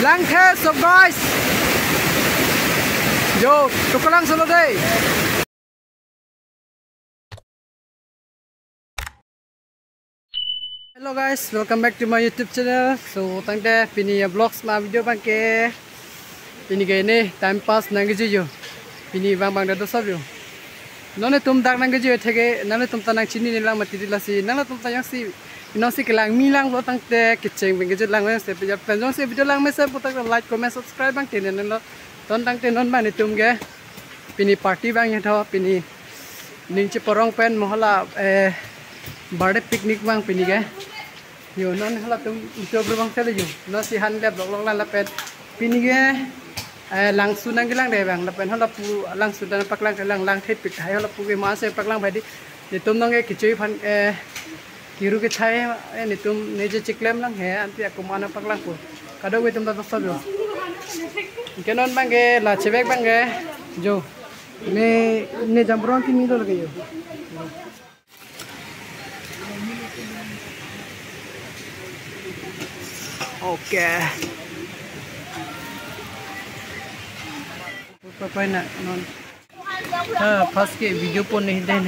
Lang thế so guys. Yo, tụi lang solo đây. Hello guys, welcome back to my YouTube channel. So tang de pini vlogs ma video bang ke. Pini ke ni time pass nang ge ju. Pini bang bang da do sab yo. None tum dak nang ge ju thege, none tum ta nang chini ni lang mati la si, nang tum ta yang si. Nó sẽ cái lang mi lang lo tăng te cái chuyện mình cái chuyện lang sẽ bây giờ phần trong sẽ video lang mấy sẽ bút like comment subscribe bang tiền nên nó ton tăng tiền non bạn này tum cái pini party bang yang thao pini ning che porong pen mohala birthday picnic bang pini cái yo non hala tum cho bang sẽ là nó si han lep lok lang la pen pini cái lang sunang cái lang de bang la pen hala pu lang sudan pak lang lang thep pit hai hala pu cái ma se pak lang bhai di để tum nong cái chơi phan kiru ke chai ni tum neje chiklem lang he anti aku mana pak lang pu kado we tum ta sab yo kenon bang ge la chebek bang ge jo ne jambrong ki mi do lage yo okay papai nak non pas ke video pun ni deh.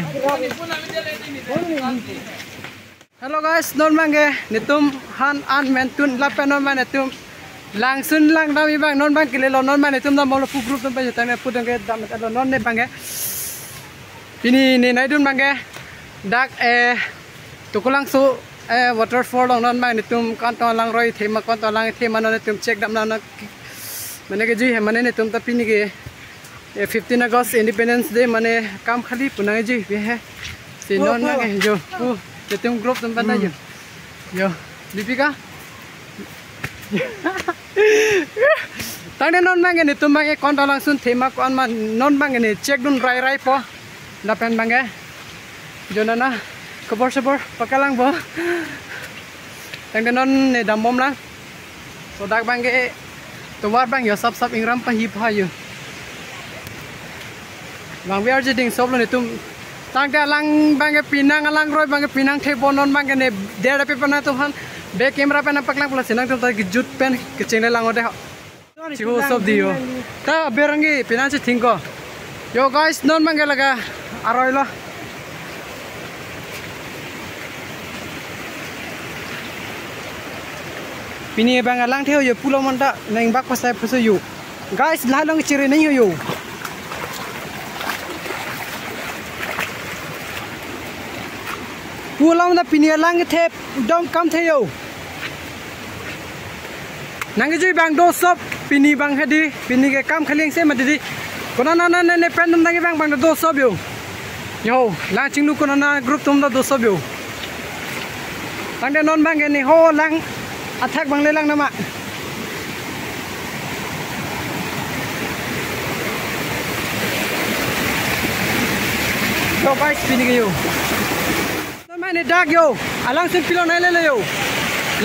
Hello guys, non bangge nitum han an mentun lapen non man nitum langsun lang dami bang non bang kile non man nitum da molo pu group tum bang tane pu dang dam ado non ne bangge pini ni naidun bangge dak tukulang su waterfall non man nitum kan to lang roi thema kan to lang thema non nitum check dam na mane ke ji he mane nitum ta pini ke 15 August Independence Day mane kam khali punang ji be he si non na ke jo Ketum grup tempat aja. Yo, Dipika. Tadi non bang ini tumbang e konta langsung tema kon man non bang ini cek dun rai po. Dapen bang e. Jonana kebor pakalang bo. Tadi non ne damom lang. Sodak bang e tuwar bang yo sap ingram pa hip ha yo. Bang we are jadi sob lo nitum tang te lang bang pinang alang roi bang pinang the bonon bang ne der pe pana to han be camera pe na paklang pula sinang to ki jut pen ki chene lang ode chivo sob dio ta berangi pinang che thingko yo guys non bang laga aroi lo pini bang alang theo yo pulo monta nang bak pasai phusu yu guys lalong chire nahi yo pulang na pinialang thep dong kam theo nang ji bang do sop pini bang hadi pini ke kam khaling se madidi kona na ne pen dum nang bang do sop yo lang chinglu kona na group tum da do sop yo tang de non bang ni ho lang attack bang le lang na ma yo guys pini ke yo मैंने डाक यो अलग से पिलो नहीं ले यो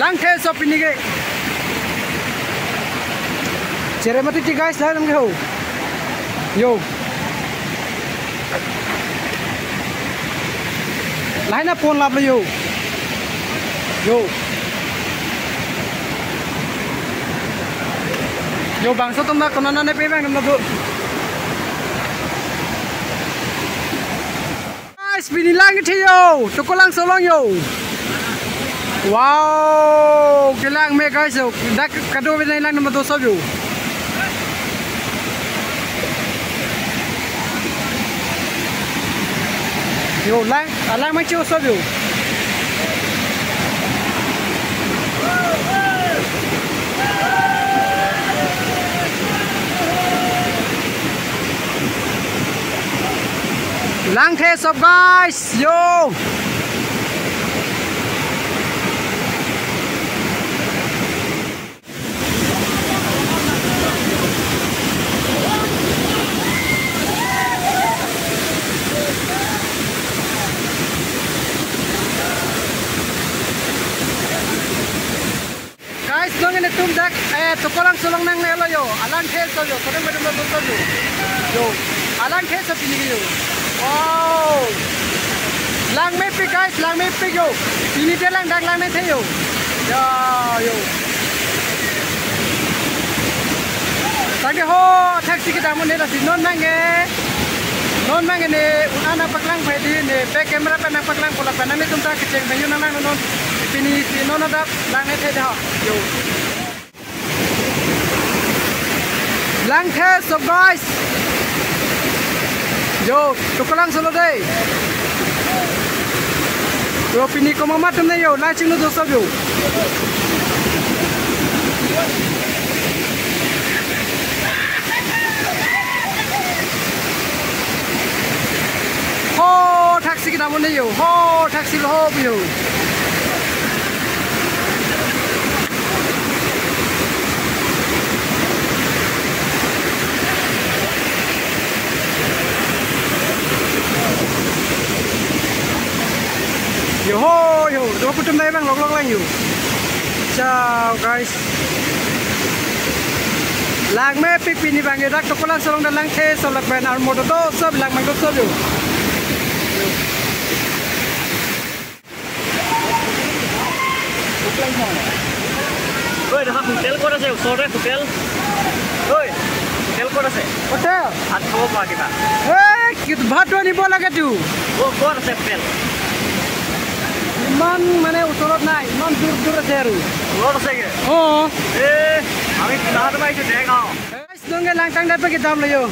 लंग थे सब पिनी के चेरे मत टी गाइस ला लंग हो यो लाइना फोन लाभ ले यो बांसो तुम ना कोना ना ने पे बैंग ना Pini lang theo tukulang solong yo wow kilang me guys yo dak kado be lang na do sob yo lang ma chiu sob yo lang the sob guys yo guys dong ini tum dak tukulang solong nang nelo yo alang the sob yo kadang bedum do sob yo alang the sob ini yo wow lang me pick guys lang me pick yo ini dia lang dak lang me the yo yo ho taxi kita mun ne si non mang ne unana paklang phai di ne back camera pa na paklang pola pa na ne tum ta kecheng bayu na nang non pini si non ada lang ne the da yo lang the so guys yo tukalang solo dei yo pini ko mama tum ne yo la ching no do so yo ho taxi kita mun yo ho taxi lo ho yo yo do putum dai bang lok lang yo ciao guys lang me pik pini bang dak to kolang solong dan lang the solak ben ar moto do sob lang mang do sob yo Oi, dah hotel kau dah sore hotel. Oi, hotel kau dah hotel hat kau apa kita? Kit bhato ni bola ke tu Oh, kau dah hotel. Man mane usorot nai man dur seru Kau dah ke? oh kami kita tu mai tu dengar. guys dongge lang tang dapat kita am yo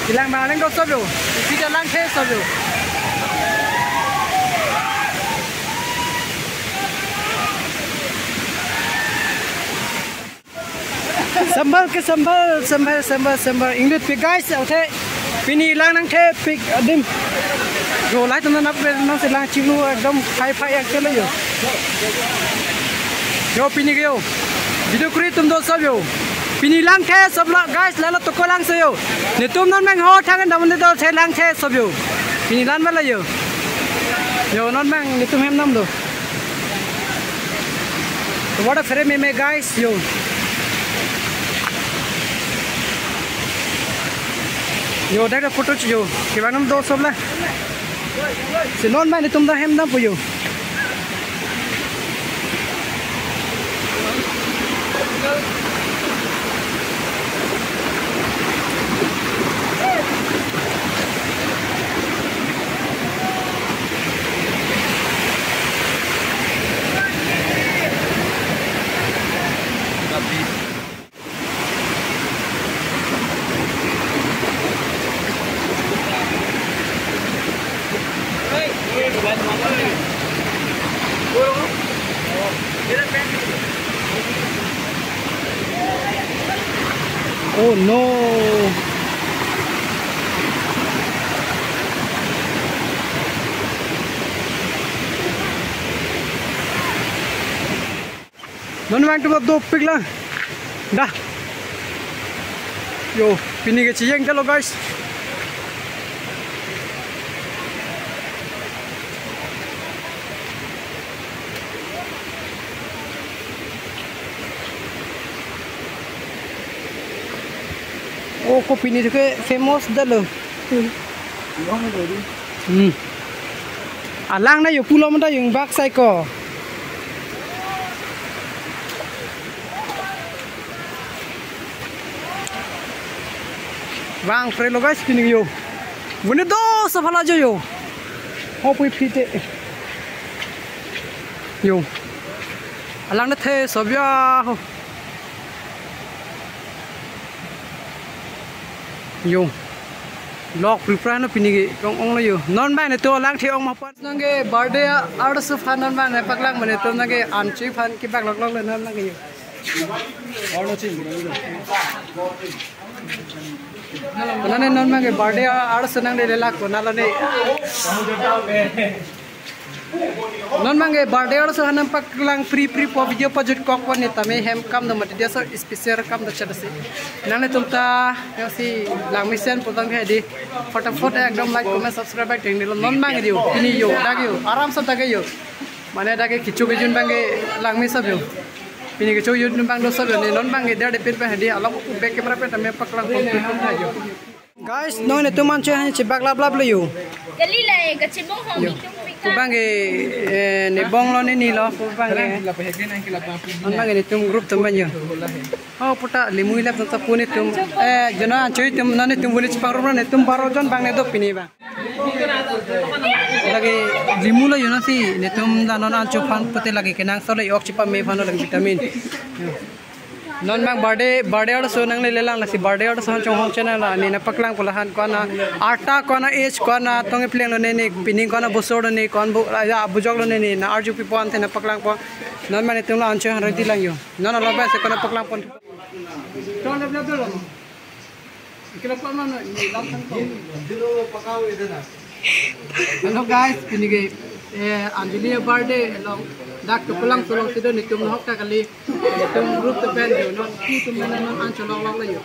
ilang ma lang do sob yo kita lang the sob yo sambal English pig guys oke pini lang nang the pig adim yo lai tum na pe nang se lang chilu ekdom phai ek chelo yo pini yo video kuri tum do sob yo pini lang the sob la guys la to ko lang se yo ne tum non mang ho thang dam ne do the lang the sob yo pini lan ma la yo non mang ne tum hem nam do what a frame me guys yo dah ada foto yo kibanam do sob la si non mang ne tum da hem nam po yo oh no non mang tu do pig la dah yo pini ke ciyeng chalo guys oh kopi ni juga famous dah lo alang na yo pulau mana yung baksai ko bang frelo guys pini yo bune do safala jo yo ho pui phite yo alang na the sobya ho yo lok prepare na pinigi kong ong yo non ba ne to lang thi ong ma pat nange birthday ard su fan non ba ne paklang mane to nange anchi fan ki bak lok le nan nange yo orno chi nane non ba ge birthday ard su nang le lak ko na ne non mange birthday ard su hanam paklang free po video pa jut kok wan ne tame hem kam no mat dia so special kam da chadasi nane tumta yo si lang mission potang he di फटाफट एकदम like comment subscribe bye टेंग नन मांगे दियो पिनी यो दागे आराम से दागे यो माने दागे किचु के जुन बांगे लांगमे सब यो पिनी के चो युन बांग दो सब ने नन बांगे दे पे पे हदी अलग बैक कैमरा पे तमे पकlang फोन था यो गाइस नो ने तुम मानचे हने चिबाक लाब लाब ले यो गली लाए गचिबों हम kubang ne bong lo ni lo kubang on bang ni tum group tum banyo oh puta limui lap tum puni tum jona choi tum nane tum boli chpang ro ne tum 12 jon bang ne do pini bang lagi limu la yona si ne tum da non an chupan pute lagi kenang so le ok chipa me phano lagi vitamin non mang birthday or so nang le lang la si birthday or so chong hong channel la ni na paklang pulahan ko na arta ko na age ko na tong pleng lo ne ni pining ko na busor ne kon bu bujok lo ne ni na rjup pon the na paklang po non mane tum la an chong radi lang yo non lo ba se ko na paklang pon ton le do lo ikila pa man ni lam san ko dilo pakaw edana hello guys pinige Anjali birthday along dak to pulang tulong sido ni tum hok ta kali tum group to band yo no ki tum na non an cholong long la yo